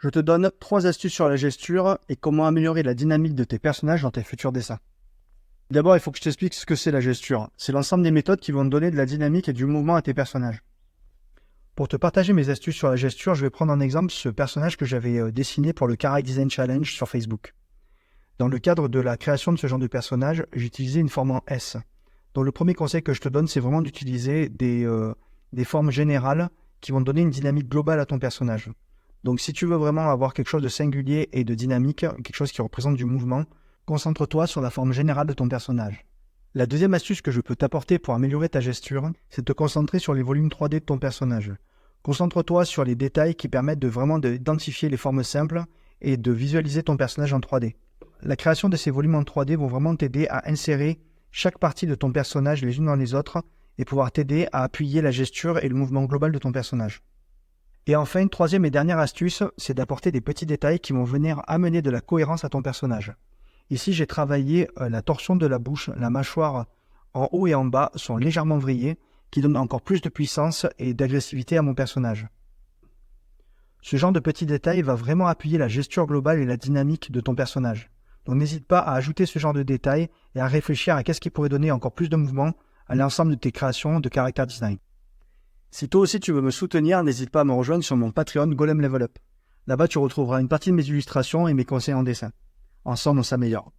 Je te donne 3 astuces sur la gesture et comment améliorer la dynamique de tes personnages dans tes futurs dessins. D'abord, il faut que je t'explique ce que c'est la gesture. C'est l'ensemble des méthodes qui vont donner de la dynamique et du mouvement à tes personnages. Pour te partager mes astuces sur la gesture, je vais prendre en exemple ce personnage que j'avais dessiné pour le Karai Design Challenge sur Facebook. Dans le cadre de la création de ce genre de personnage, j'ai utilisé une forme en S. Donc le premier conseil que je te donne, c'est vraiment d'utiliser des formes générales qui vont donner une dynamique globale à ton personnage. Donc si tu veux vraiment avoir quelque chose de singulier et de dynamique, quelque chose qui représente du mouvement, concentre-toi sur la forme générale de ton personnage. La deuxième astuce que je peux t'apporter pour améliorer ta gesture, c'est de te concentrer sur les volumes 3D de ton personnage. Concentre-toi sur les détails qui permettent de vraiment d'identifier les formes simples et de visualiser ton personnage en 3D. La création de ces volumes en 3D vont vraiment t'aider à insérer chaque partie de ton personnage les unes dans les autres et pouvoir t'aider à appuyer la gesture et le mouvement global de ton personnage. Et enfin, une troisième et dernière astuce, c'est d'apporter des petits détails qui vont venir amener de la cohérence à ton personnage. Ici, j'ai travaillé la torsion de la bouche, la mâchoire en haut et en bas sont légèrement vrillées, qui donnent encore plus de puissance et d'agressivité à mon personnage. Ce genre de petits détails va vraiment appuyer la gesture globale et la dynamique de ton personnage. Donc n'hésite pas à ajouter ce genre de détails et à réfléchir à qu'est-ce qui pourrait donner encore plus de mouvement à l'ensemble de tes créations de character design. Si toi aussi tu veux me soutenir, n'hésite pas à me rejoindre sur mon Patreon Golem Level Up. Là-bas tu retrouveras une partie de mes illustrations et mes conseils en dessin. Ensemble on s'améliore.